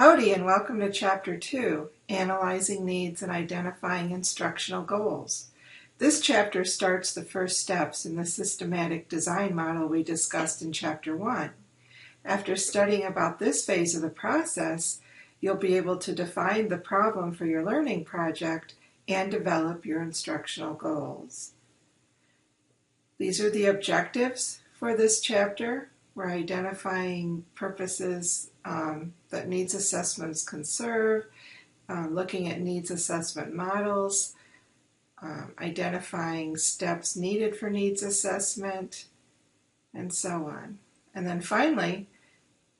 Howdy and welcome to Chapter 2, Analyzing Needs and Identifying Instructional Goals. This chapter starts the first steps in the systematic design model we discussed in Chapter 1. After studying about this phase of the process, you'll be able to define the problem for your learning project and develop your instructional goals. These are the objectives for this chapter. We're identifying purposes that needs assessments can serve, looking at needs assessment models, identifying steps needed for needs assessment, and so on. And then finally,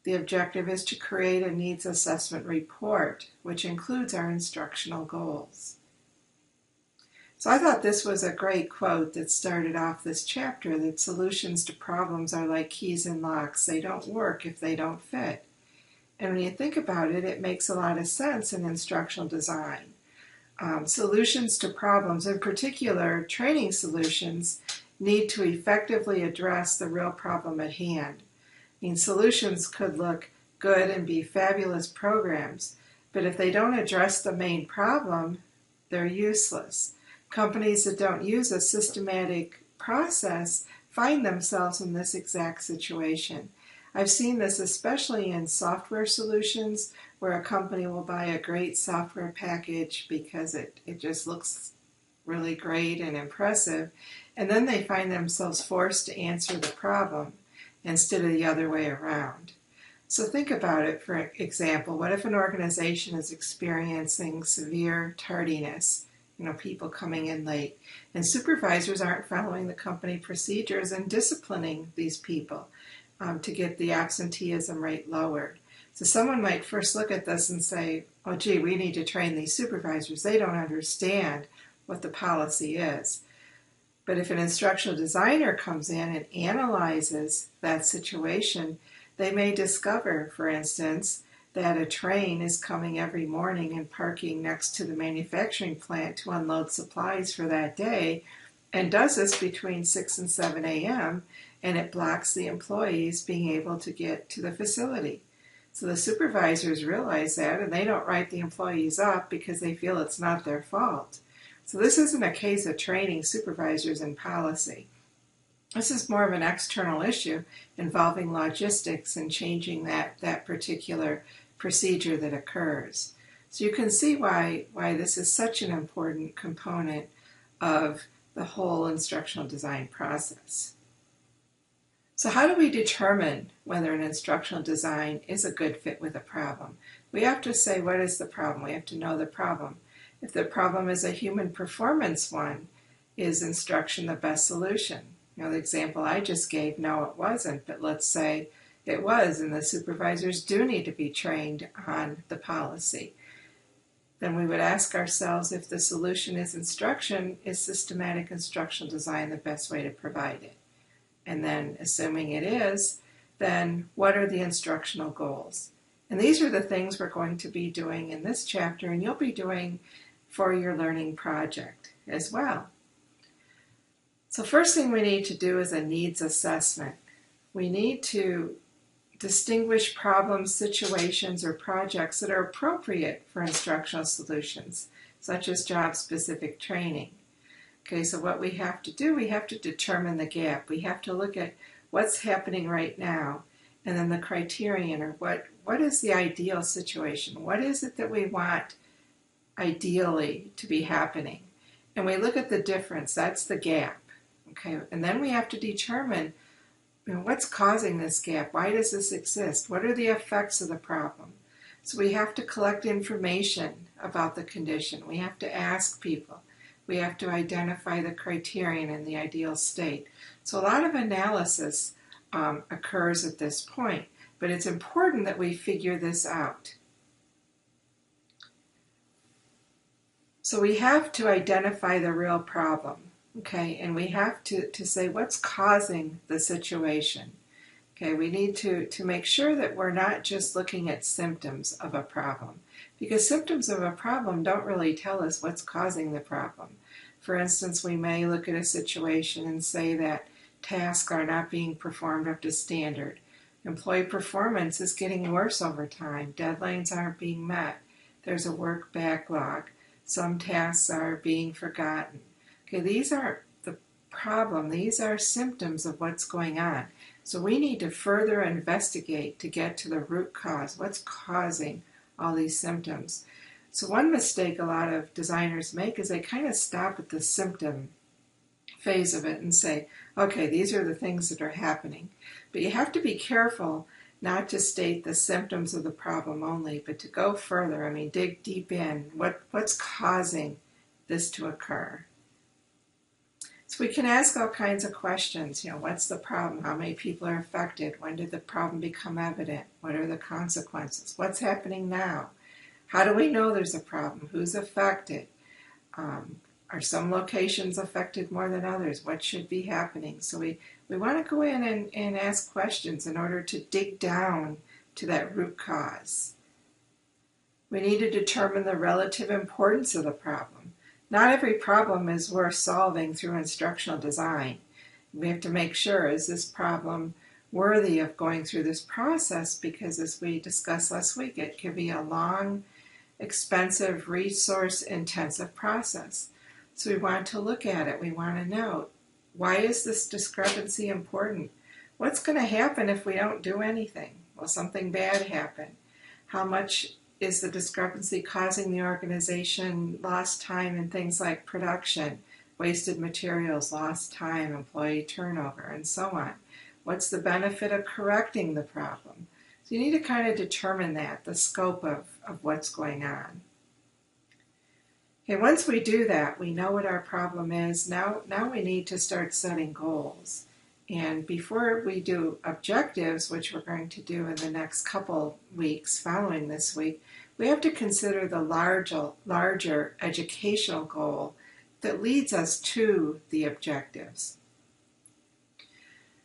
the objective is to create a needs assessment report, which includes our instructional goals. So I thought this was a great quote that started off this chapter, that solutions to problems are like keys and locks. They don't work if they don't fit. And when you think about it, it makes a lot of sense in instructional design. Solutions to problems, in particular training solutions, need to effectively address the real problem at hand. I mean, solutions could look good and be fabulous programs, but if they don't address the main problem, they're useless. Companies that don't use a systematic process find themselves in this exact situation. I've seen this especially in software solutions where a company will buy a great software package because it just looks really great and impressive, and then they find themselves forced to answer the problem instead of the other way around. So think about it. For example, what if an organization is experiencing severe tardiness, people coming in late, and supervisors aren't following the company procedures and disciplining these people to get the absenteeism rate lowered. So someone might first look at this and say, oh gee, we need to train these supervisors. They don't understand what the policy is. But if an instructional designer comes in and analyzes that situation, they may discover, for instance, that a train is coming every morning and parking next to the manufacturing plant to unload supplies for that day, and does this between 6 and 7 a.m., and it blocks the employees being able to get to the facility. So the supervisors realize that, and they don't write the employees up because they feel it's not their fault. So this isn't a case of training supervisors in policy. This is more of an external issue involving logistics and changing that particular procedure that occurs. So you can see why this is such an important component of the whole instructional design process. So how do we determine whether an instructional design is a good fit with a problem? We have to say, what is the problem? We have to know the problem. If the problem is a human performance one, is instruction the best solution? The example I just gave, no, it wasn't, but let's say it was, and the supervisors do need to be trained on the policy. Then we would ask ourselves, if the solution is instruction, is systematic instructional design the best way to provide it? And then, assuming it is, then what are the instructional goals? And these are the things we're going to be doing in this chapter, and you'll be doing for your learning project as well. So first thing we need to do is a needs assessment. We need to distinguish problems, situations, or projects that are appropriate for instructional solutions, such as job-specific training. Okay, so what we have to do, we have to determine the gap. We have to look at what's happening right now, and then the criterion, or what is the ideal situation? What is it that we want ideally to be happening? And we look at the difference. That's the gap. Okay, and then we have to determine, what's causing this gap? Why does this exist? What are the effects of the problem? So we have to collect information about the condition. We have to ask people. We have to identify the criterion and the ideal state. So a lot of analysis occurs at this point, but it's important that we figure this out. So we have to identify the real problem. Okay, and we have to say what's causing the situation. Okay, we need to make sure that we're not just looking at symptoms of a problem, because symptoms of a problem don't really tell us what's causing the problem. For instance, we may look at a situation and say that tasks are not being performed up to standard. Employee performance is getting worse over time. Deadlines aren't being met. There's a work backlog. Some tasks are being forgotten. Okay, these aren't the problem. These are symptoms of what's going on. So we need to further investigate to get to the root cause. What's causing all these symptoms? So one mistake a lot of designers make is they kind of stop at the symptom phase of it and say, okay, these are the things that are happening. But you have to be careful not to state the symptoms of the problem only, but to go further. I mean, dig deep in. What's causing this to occur? So we can ask all kinds of questions. What's the problem? How many people are affected? When did the problem become evident? What are the consequences? What's happening now? How do we know there's a problem? Who's affected? Are some locations affected more than others? What should be happening? So we want to go in and ask questions in order to dig down to that root cause. We need to determine the relative importance of the problem. Not every problem is worth solving through instructional design. We have to make sure, is this problem worthy of going through this process? Because as we discussed last week, it can be a long, expensive, resource-intensive process. So we want to look at it. We want to know, why is this discrepancy important? What's going to happen if we don't do anything? Will something bad happen? How much is the discrepancy causing the organization lost time in things like production, wasted materials, lost time, employee turnover, and so on? What's the benefit of correcting the problem? So you need to kind of determine that, the scope of what's going on. Okay, once we do that, we know what our problem is. Now we need to start setting goals. And before we do objectives, which we're going to do in the next couple weeks following this week, we have to consider the larger educational goal that leads us to the objectives.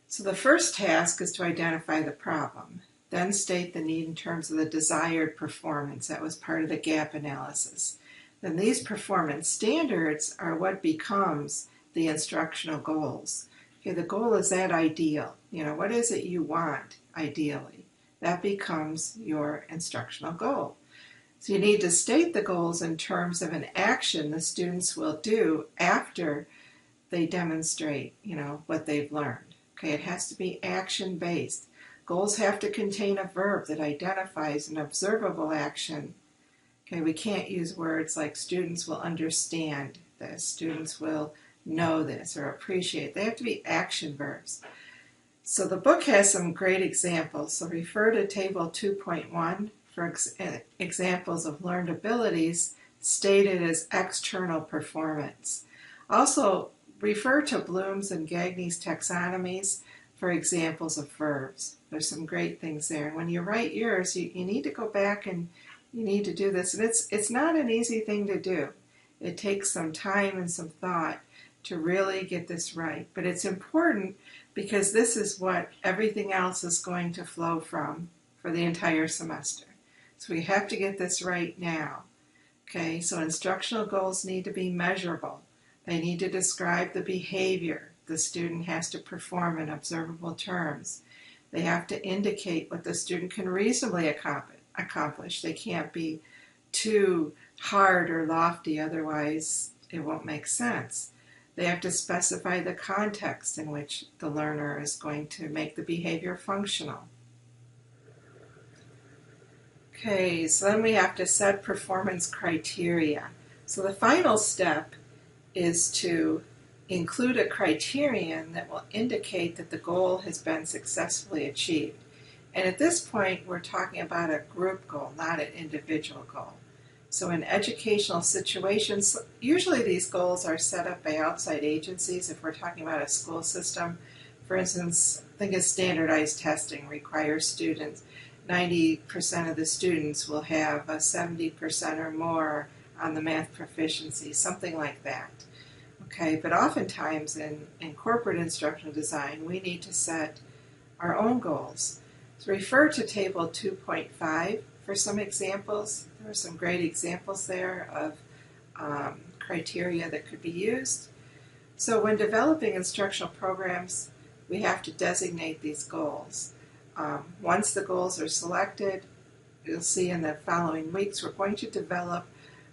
So the first task is to identify the problem, then state the need in terms of the desired performance. That was part of the gap analysis. Then these performance standards are what becomes the instructional goals. Okay, the goal is that ideal. What is it you want ideally? That becomes your instructional goal. So you need to state the goals in terms of an action the students will do after they demonstrate, what they've learned. Okay, it has to be action-based. Goals have to contain a verb that identifies an observable action. Okay, we can't use words like students will understand this, students will know this or appreciate. They have to be action verbs. So the book has some great examples. So refer to Table 2.1 for examples of learned abilities stated as external performance. Also, refer to Bloom's and Gagne's taxonomies for examples of verbs. There's some great things there. And when you write yours, you need to go back and you need to do this. And it's not an easy thing to do. It takes some time and some thought to really get this right. But it's important because this is what everything else is going to flow from for the entire semester. So we have to get this right now. Okay, so instructional goals need to be measurable. They need to describe the behavior the student has to perform in observable terms. They have to indicate what the student can reasonably accomplish. They can't be too hard or lofty, otherwise it won't make sense. They have to specify the context in which the learner is going to make the behavior functional. Okay, so then we have to set performance criteria. So the final step is to include a criterion that will indicate that the goal has been successfully achieved. And at this point, we're talking about a group goal, not an individual goal. So in educational situations, usually these goals are set up by outside agencies. If we're talking about a school system, for instance, think of standardized testing requires students. 90% of the students will have a 70% or more on the math proficiency, something like that. Okay, but oftentimes in corporate instructional design, we need to set our own goals. So refer to Table 2.5 for some examples. There are some great examples there of criteria that could be used. So when developing instructional programs, we have to designate these goals. Once the goals are selected, you'll see in the following weeks, we're going to develop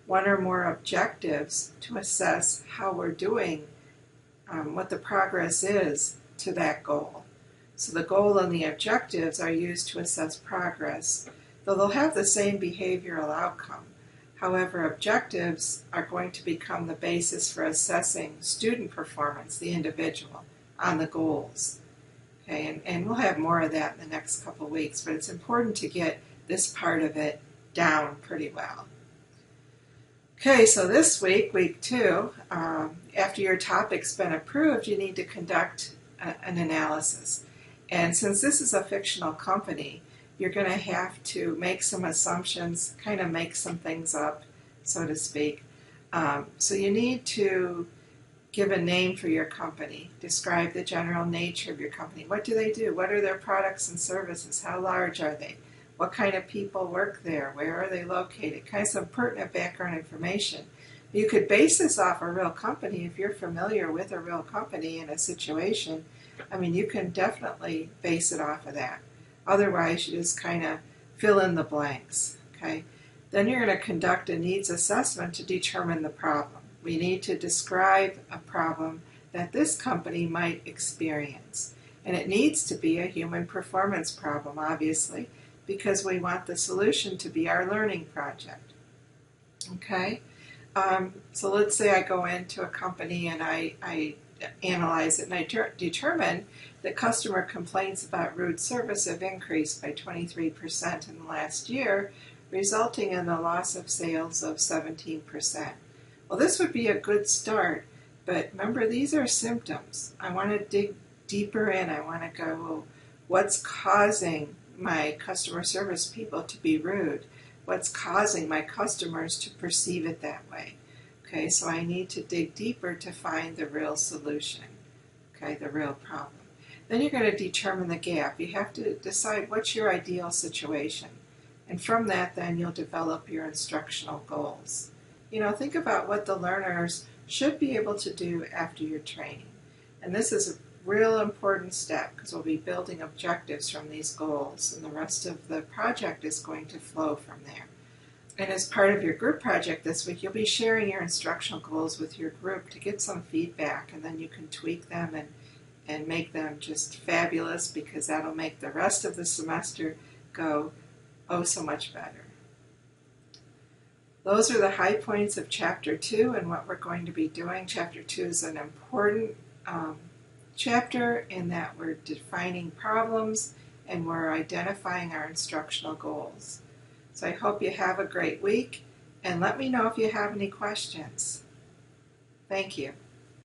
one or more objectives to assess how we're doing, what the progress is to that goal. So the goal and the objectives are used to assess progress, though they'll have the same behavioral outcome. However, objectives are going to become the basis for assessing student performance, the individual, on the goals. Okay, and we'll have more of that in the next couple of weeks, but it's important to get this part of it down pretty well. Okay, so this week, week 2, after your topic's been approved, you need to conduct an analysis. And since this is a fictional company, you're going to have to make some assumptions, kind of make some things up, so to speak. So you need to give a name for your company, describe the general nature of your company. What do they do? What are their products and services? How large are they? What kind of people work there? Where are they located? Kind of some pertinent background information. You could base this off a real company if you're familiar with a real company in a situation. I mean, you can definitely base it off of that. Otherwise, you just kind of fill in the blanks. Okay? Then you're going to conduct a needs assessment to determine the problem. We need to describe a problem that this company might experience. And it needs to be a human performance problem, obviously, because we want the solution to be our learning project. Okay? So let's say I go into a company and I analyze it and I determine that customer complaints about rude service have increased by 23% in the last year, resulting in the loss of sales of 17%. Well, this would be a good start, but remember, these are symptoms. I want to dig deeper in. I want to go, well, what's causing my customer service people to be rude? What's causing my customers to perceive it that way? Okay, so I need to dig deeper to find the real solution, okay, the real problem. Then you're going to determine the gap. You have to decide what's your ideal situation. And from that, then you'll develop your instructional goals. You know, think about what the learners should be able to do after your training. And this is a real important step because we'll be building objectives from these goals, and the rest of the project is going to flow from there. And as part of your group project this week, you'll be sharing your instructional goals with your group to get some feedback, and then you can tweak them and make them just fabulous, because that'll make the rest of the semester go oh so much better. Those are the high points of Chapter 2 and what we're going to be doing. Chapter 2 is an important chapter in that we're defining problems and we're identifying our instructional goals. So I hope you have a great week, and let me know if you have any questions. Thank you.